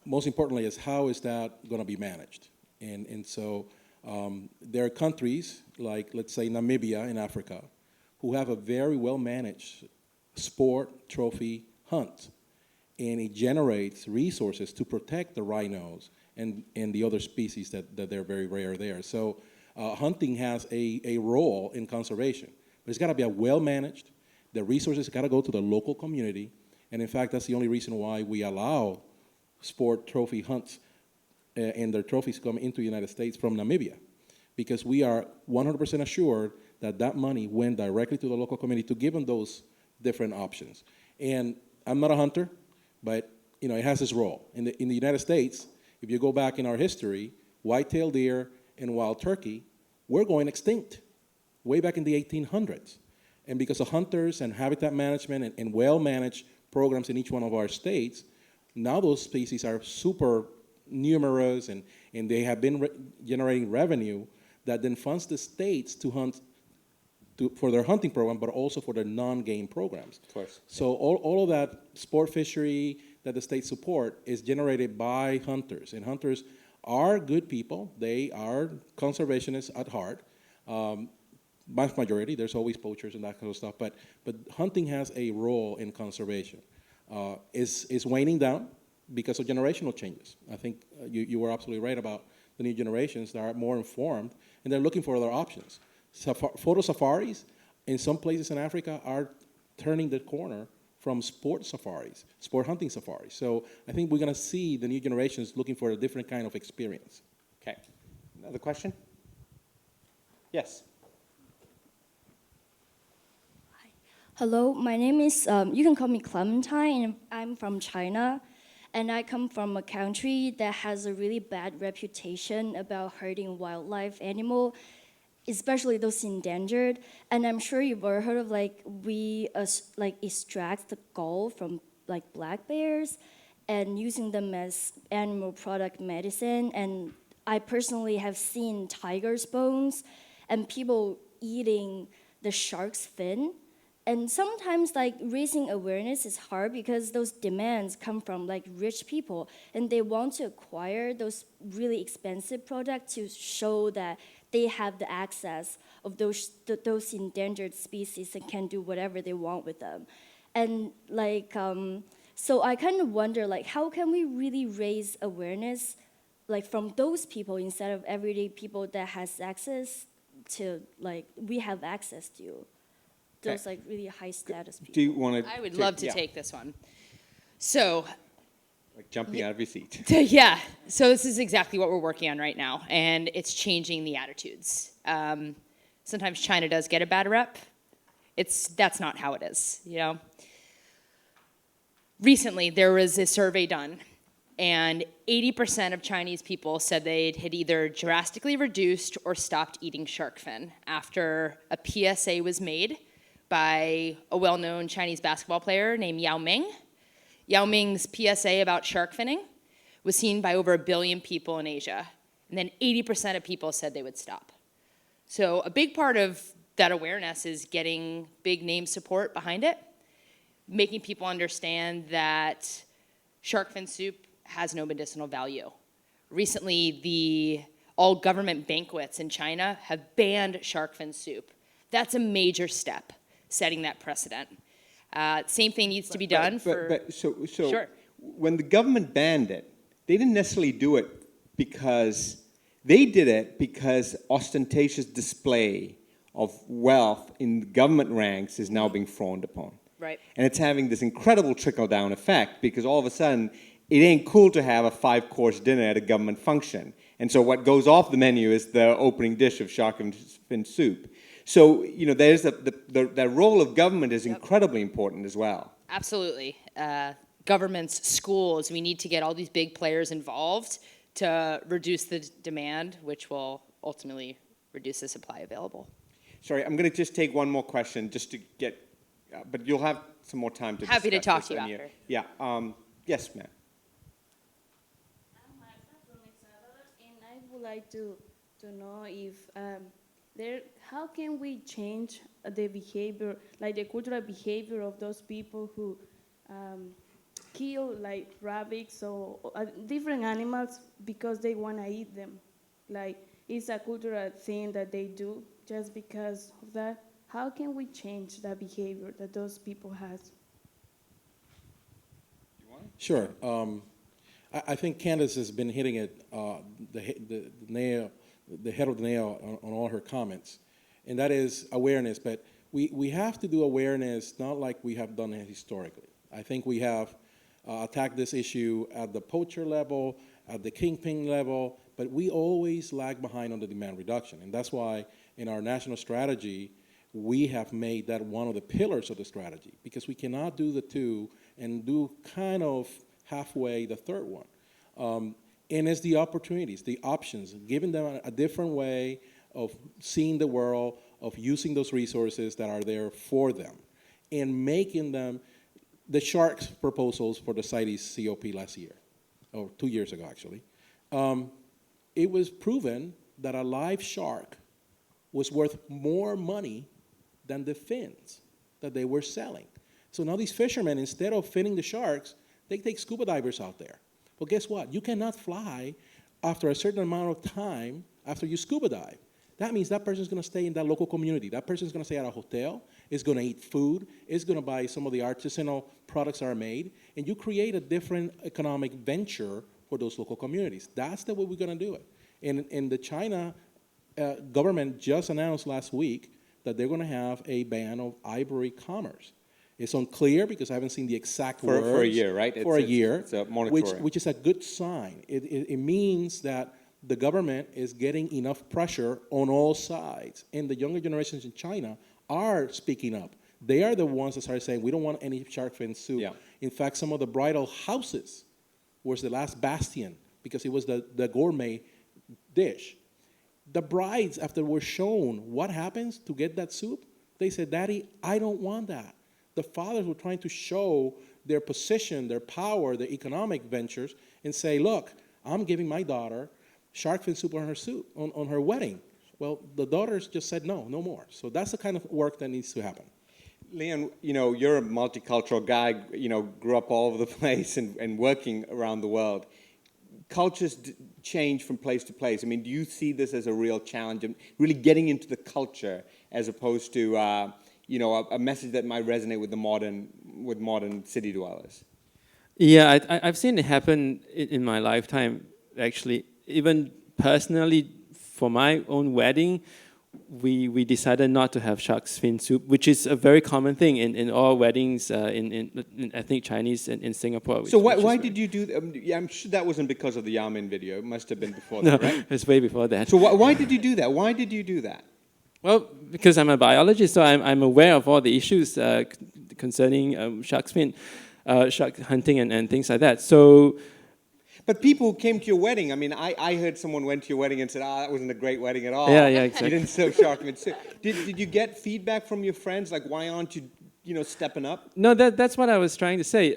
most importantly is how is that going to be managed? And so there are countries like, let's say, Namibia in Africa, who have a very well-managed sport trophy hunt, and it generates resources to protect the rhinos and the other species that they're very rare there. So hunting has a role in conservation, but it's got to be well-managed. The resources got to go to the local community, and in fact, that's the only reason why we allow sport trophy hunts and their trophies come into the United States from Namibia, because we are 100% assured that that money went directly to the local community to give them those different options. And I'm not a hunter, but it has its role. In the United States, if you go back in our history, white-tailed deer and wild turkey were going extinct way back in the 1800s. And because of hunters and habitat management and well-managed programs in each one of our states, now those species are super numerous, and they have been generating revenue that then funds the states to hunt for their hunting program, but also for their non-game programs. Of course. So all of that sport fishery that the states support is generated by hunters, and hunters are good people. They are conservationists at heart. Vast majority, there's always poachers and that kind of stuff, but hunting has a role in conservation. Is waning down because of generational changes. I think you were absolutely right about the new generations that are more informed, and they're looking for other options. Photo safaris in some places in Africa are turning the corner from sport hunting safaris. So I think we're going to see the new generations looking for a different kind of experience. Okay. Another question? Yes. Hello, my name is, you can call me Clementine, and I'm from China. And I come from a country that has a really bad reputation about hurting wildlife animal, especially those endangered. And I'm sure you've heard of we extract the gall from black bears and using them as animal product medicine. And I personally have seen tiger's bones and people eating the shark's fin. And sometimes raising awareness is hard because those demands come from rich people, and they want to acquire those really expensive products to show that they have the access of those endangered species and can do whatever they want with them. And so I kind of wonder how can we really raise awareness from those people instead of everyday people that has access to we have access to. Those really high status people. Do you want to? I would love to take this one. So, jumping out of your seat. yeah. So this is exactly what we're working on right now, and it's changing the attitudes. Sometimes China does get a bad rep. That's not how it is, you know? Recently, there was a survey done, and 80% of Chinese people said they had either drastically reduced or stopped eating shark fin after a PSA was made by a well-known Chinese basketball player named Yao Ming. Yao Ming's PSA about shark finning was seen by over 1 billion people in Asia, and then 80% of people said they would stop. So a big part of that awareness is getting big name support behind it, making people understand that shark fin soup has no medicinal value. Recently, all government banquets in China have banned shark fin soup. That's a major step, setting that precedent. Same thing needs to be done So Sure. when the government banned it, they didn't necessarily do it because they did it because ostentatious display of wealth in government ranks is now being frowned upon. Right. And it's having this incredible trickle-down effect because all of a sudden, it ain't cool to have a 5-course dinner at a government function. And so what goes off the menu is the opening dish of shark fin soup. So, you know, there's the role of government is incredibly important as well. Absolutely. Governments, schools, we need to get all these big players involved to reduce the demand, which will ultimately reduce the supply available. Sorry, I'm going to just take one more question just to get, but you'll have some more time to Happy to discuss talk this to you on your- after. Yeah. Yes, ma'am. I'm Marta from El Salvador, and I would like to know if how can we change the behavior, like the cultural behavior of those people who kill like rabbits or different animals because they want to eat them? Like, it's a cultural thing that they do just because of that. How can we change that behavior that those people have? Sure. I think Candace has been hitting it, the head of the nail on all her comments, and that is awareness. But we have to do awareness not like we have done it historically. I think we have attacked this issue at the poacher level, at the kingpin level, but we always lag behind on the demand reduction. And that's why in our national strategy, we have made that one of the pillars of the strategy, because we cannot do the two and do kind of halfway the third one. And it's the opportunities, the options, giving them a different way of seeing the world, of using those resources that are there for them, and making them the sharks proposals for the CITES COP last year, or 2 years ago actually. It was proven that a live shark was worth more money than the fins that they were selling. So now these fishermen, instead of finning the sharks, they take scuba divers out there. Well, guess what? You cannot fly after a certain amount of time after you scuba dive. That means that person's gonna stay in that local community. That person's gonna stay at a hotel, is gonna eat food, is gonna buy some of the artisanal products that are made, and you create a different economic venture for those local communities. That's the way we're gonna do it. And the China government just announced last week that they're gonna have a ban of ivory commerce. It's unclear because I haven't seen the exact words. For a year, right? For a year, it's a moratorium. which is a good sign. It means that the government is getting enough pressure on all sides, and the younger generations in China are speaking up. They are the ones that started saying, we don't want any shark fin soup. Yeah. In fact, some of the bridal houses was the last bastion because it was the gourmet dish. The brides, after were shown what happens to get that soup, they said, Daddy, I don't want that. The fathers were trying to show their position, their power, their economic ventures, and say, look, I'm giving my daughter shark fin soup on her wedding. Well, the daughters just said no more. So that's the kind of work that needs to happen. Leann, you know, you're a multicultural guy, you know, grew up all over the place and working around the world. Cultures change from place to place. I mean, do you see this as a real challenge and really getting into the culture as opposed to, you know, a message that might resonate with modern city dwellers? Yeah, I've seen it happen in my lifetime, actually. Even personally, for my own wedding, we decided not to have shark fin soup, which is a very common thing in all weddings in ethnic Chinese in Singapore. So why did you do that? Yeah, I'm sure that wasn't because of the Yamen video. It must have been before No, that, right? it was way before that. So why did you do that? Why did you do that? Well, because I'm a biologist, so I'm aware of all the issues concerning shark hunting and things like that. So, But people who came to your wedding, I mean, I heard someone went to your wedding and said, that wasn't a great wedding at all. Yeah, exactly. You didn't serve shark meat. So did you get feedback from your friends, like, why aren't you, stepping up? No, that's what I was trying to say.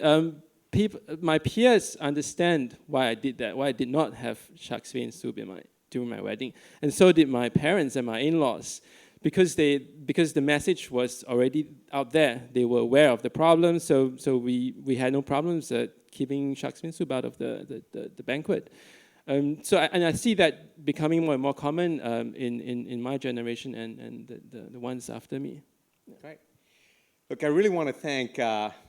My peers understand why I did that, why I did not have shark fin soup during my wedding, and so did my parents and my in-laws, because the message was already out there. They were aware of the problem, so we had no problems keeping shark fin soup out of the banquet. I see that becoming more and more common in my generation and the ones after me. Right. Look, I really want to thank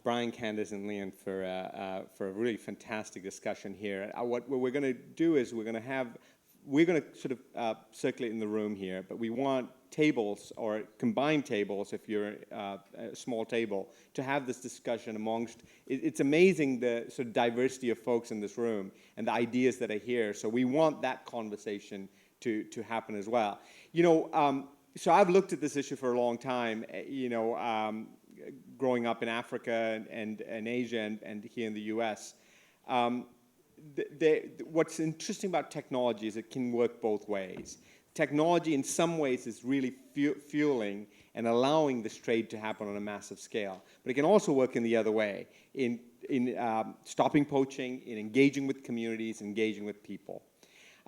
Brian, Candace, and Leann for a really fantastic discussion here. What we're going to do is we're going to sort of circulate in the room here, but we want tables or combined tables, if you're a small table, to have this discussion amongst. It's amazing the sort of diversity of folks in this room and the ideas that are here. So we want that conversation to happen as well. So I've looked at this issue for a long time. Growing up in Africa and Asia and here in the U.S. What's interesting about technology is it can work both ways. Technology in some ways is really fueling and allowing this trade to happen on a massive scale. But it can also work in the other way, in stopping poaching, in engaging with communities, engaging with people.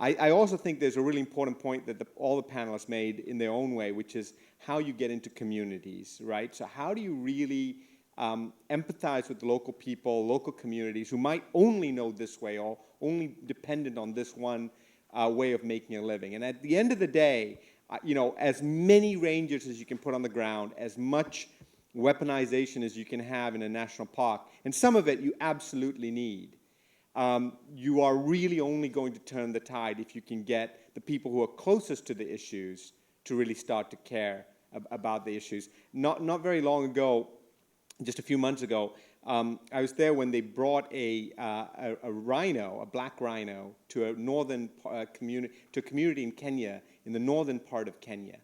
I also think there's a really important point that all the panelists made in their own way, which is how you get into communities, right? So how do you really empathize with the local people, local communities who might only know this way or only dependent on this one way of making a living? And at the end of the day, as many rangers as you can put on the ground, as much weaponization as you can have in a national park, and some of it you absolutely need. You are really only going to turn the tide if you can get the people who are closest to the issues to really start to care about the issues. Not very long ago, just a few months ago, I was there when they brought a rhino, a black rhino, to a northern community in Kenya, in the northern part of Kenya.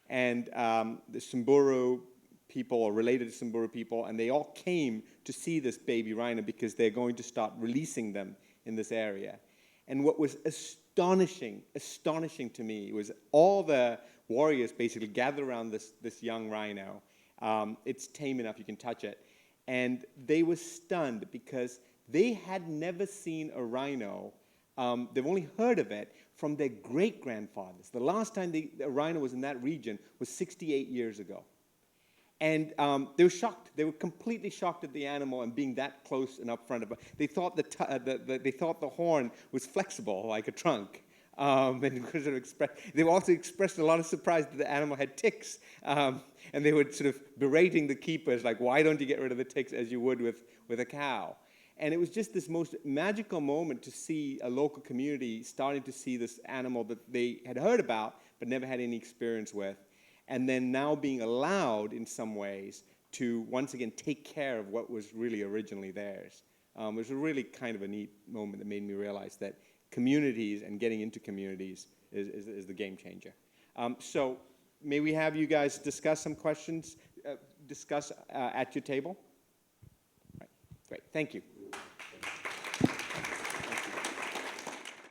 And the Samburu people or related to Samburu people, and they all came to see this baby rhino because they're going to start releasing them in this area. And what was astonishing to me was all the warriors basically gathered around this young rhino. It's tame enough, you can touch it. And they were stunned because they had never seen a rhino. They've only heard of it from their great-grandfathers. The last time a rhino was in that region was 68 years ago. And they were shocked. They were completely shocked at the animal and being that close and up front of it. They thought they thought the horn was flexible like a trunk. They also expressed a lot of surprise that the animal had ticks. And they were sort of berating the keepers, like, why don't you get rid of the ticks as you would with a cow? And it was just this most magical moment to see a local community starting to see this animal that they had heard about but never had any experience with. And then now being allowed, in some ways, to once again take care of what was really originally theirs. It was a really kind of a neat moment that made me realize that communities and getting into communities is the game changer. So may we have you guys discuss some questions, at your table? All right, great, thank you.